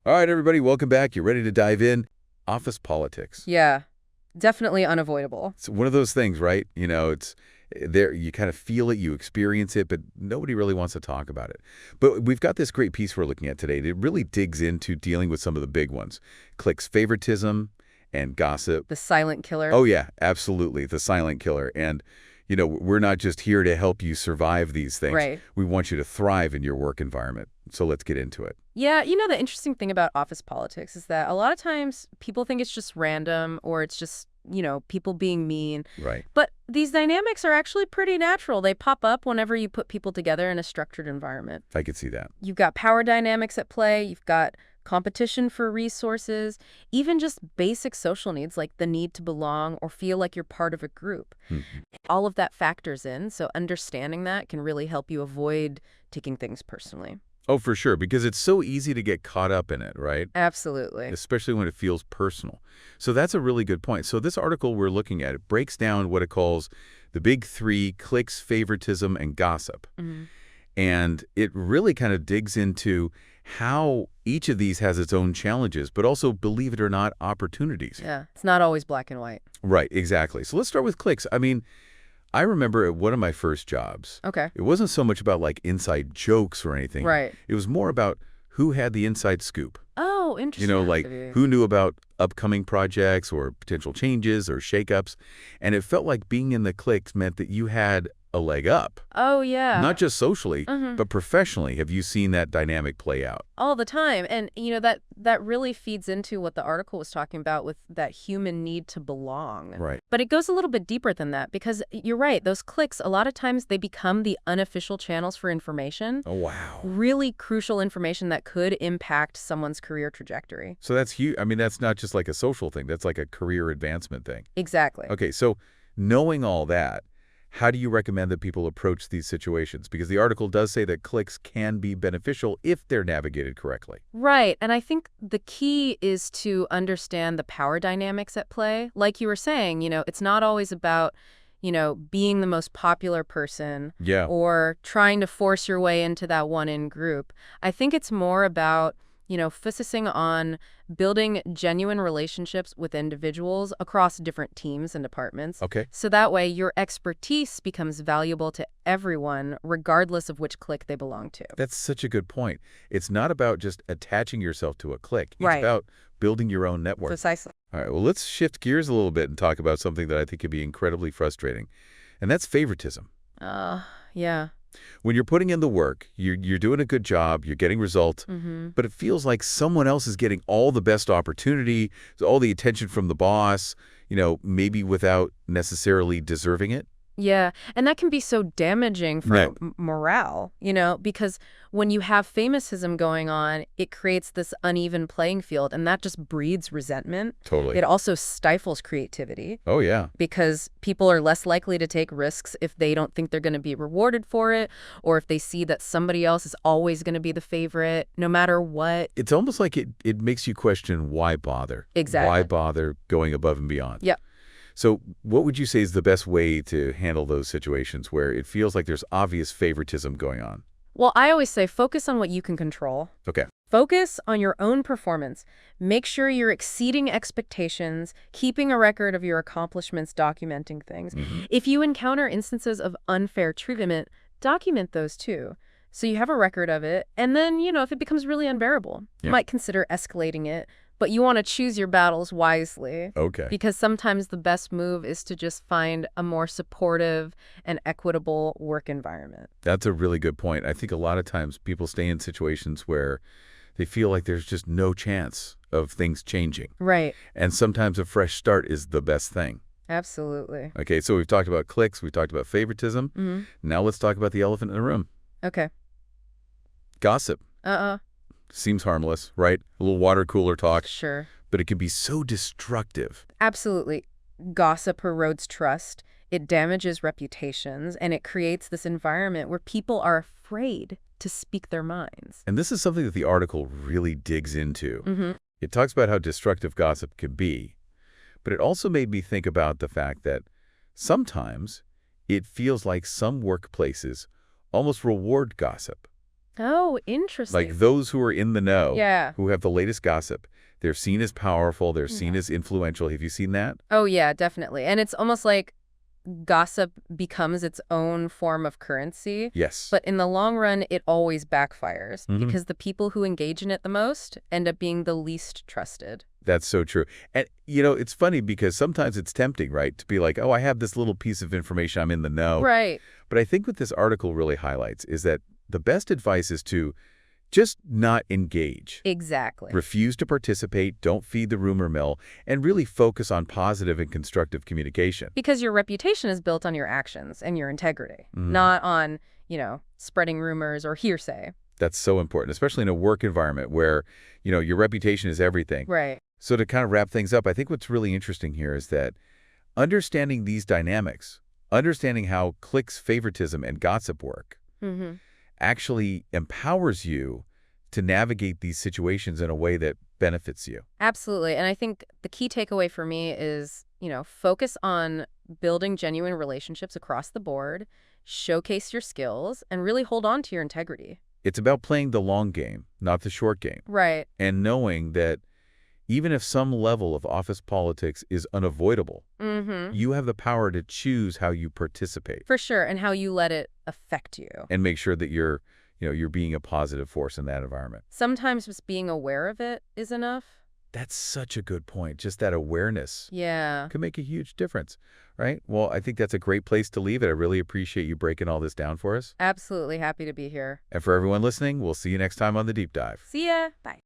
All right, everybody, welcome back. You ready to dive in? Office politics. Yeah, definitely unavoidable. It's one of those things, right? It's there. You kind of feel it, you experience it, but nobody really wants to talk about it. But we've got this great piece we're looking at today. It really digs into dealing with some of the big ones. Cliques favoritism and gossip. The silent killer. Oh, yeah, absolutely. The silent killer. And, we're not just here to help you survive these things. Right. We want you to thrive in your work environment. So let's get into it. Yeah, the interesting thing about office politics is that a lot of times people think it's just random or it's just, people being mean. Right. But these dynamics are actually pretty natural. They pop up whenever you put people together in a structured environment. I could see that. You've got power dynamics at play. You've got competition for resources, even just basic social needs like the need to belong or feel like you're part of a group. All of that factors in, so understanding that can really help you avoid taking things personally. Oh, for sure, because it's so easy to get caught up in it, right? Absolutely. Especially when it feels personal. So that's a really good point. So this article we're looking at, it breaks down what it calls the big three: cliques, favoritism, and gossip. And it really kind of digs into how each of these has its own challenges, but also, believe it or not, opportunities. Yeah, it's not always black and white. Right, exactly. So let's start with cliques. I remember at one of my first jobs, Okay. it wasn't so much about like inside jokes or anything. Right. It was more about who had the inside scoop. Oh, interesting. Like who knew about upcoming projects or potential changes or shakeups. And it felt like being in the cliques meant that you had a leg up. Oh, yeah. Not just socially, but professionally. Have you seen that dynamic play out? All the time. And, that really feeds into what the article was talking about with that human need to belong. Right. But it goes a little bit deeper than that because you're right. Those cliques, a lot of times they become the unofficial channels for information. Oh, wow. Really crucial information that could impact someone's career trajectory. So that's huge. That's not just like a social thing. That's like a career advancement thing. Exactly. Okay, so knowing all that, how do you recommend that people approach these situations? Because the article does say that cliques can be beneficial if they're navigated correctly. Right. And I think the key is to understand the power dynamics at play. Like you were saying, it's not always about, being the most popular person or trying to force your way into that one in group. I think it's more about focusing on building genuine relationships with individuals across different teams and departments. Okay. So that way your expertise becomes valuable to everyone, regardless of which clique they belong to. That's such a good point. It's not about just attaching yourself to a clique. It's Right. about building your own network. Precisely. All right, well, let's shift gears a little bit and talk about something that I think can be incredibly frustrating, and that's favoritism. Yeah. When you're putting in the work, you're doing a good job, you're getting results, but it feels like someone else is getting all the best opportunity, all the attention from the boss, maybe without necessarily deserving it. Yeah, and that can be so damaging for Right. morale, because when you have famousisim going on, it creates this uneven playing field, and that just breeds resentment. Totally. It also stifles creativity Oh, yeah. because people are less likely to take risks if they don't think they're going to be rewarded for it, or if they see that somebody else is always going to be the favorite, no matter what. It's almost like it makes you question why bother. Exactly. Why bother going above and beyond? Yep. So what would you say is the best way to handle those situations where it feels like there's obvious favoritism going on? Well, I always say focus on what you can control. Okay. Focus on your own performance. Make sure you're exceeding expectations, keeping a record of your accomplishments, documenting things. If you encounter instances of unfair treatment, document those too. So you have a record of it. And then, if it becomes really unbearable, you might consider escalating it. But you want to choose your battles wisely. Okay. Because sometimes the best move is to just find a more supportive and equitable work environment. That's a really good point. I think a lot of times people stay in situations where they feel like there's just no chance of things changing. Right. And sometimes a fresh start is the best thing. Absolutely. Okay, so we've talked about cliques, we've talked about favoritism. Now let's talk about the elephant in the room. Okay. Gossip. Seems harmless, right? A little water cooler talk. Sure. But it can be so destructive. Absolutely. Gossip erodes trust. It damages reputations, and it creates this environment where people are afraid to speak their minds. And this is something that the article really digs into. It talks about how destructive gossip can be, but it also made me think about the fact that sometimes it feels like some workplaces almost reward gossip. Oh, interesting. Like those who are in the know, Yeah. who have the latest gossip, they're seen as powerful, they're seen as influential. Have you seen that? Oh, yeah, definitely. And it's almost like gossip becomes its own form of currency. Yes. But in the long run, it always backfires Mm-hmm. because the people who engage in it the most end up being the least trusted. That's so true. And, it's funny because sometimes it's tempting, right, to be like, oh, I have this little piece of information, I'm in the know. Right. But I think what this article really highlights is that the best advice is to just not engage. Exactly. Refuse to participate, don't feed the rumor mill, and really focus on positive and constructive communication. Because your reputation is built on your actions and your integrity, Mhm. not on, spreading rumors or hearsay. That's so important, especially in a work environment where, your reputation is everything. Right. So to kind of wrap things up, I think what's really interesting here is that understanding these dynamics, understanding how cliques, favoritism, and gossip work, Mm-hmm. actually empowers you to navigate these situations in a way that benefits you. Absolutely. And I think the key takeaway for me is, focus on building genuine relationships across the board, showcase your skills, and really hold on to your integrity. It's about playing the long game, not the short game, Right. and knowing that even if some level of office politics is unavoidable, Mm-hmm. you have the power to choose how you participate For sure. And how you let it affect you. and make sure that you're being a positive force in that environment. Sometimes just being aware of it is enough. That's such a good point. Just that awareness Yeah. can make a huge difference, right? Well, I think that's a great place to leave it. I really appreciate you breaking all this down for us. Absolutely happy to be here. And for everyone listening, we'll see you next time on The Deep Dive. See ya. Bye.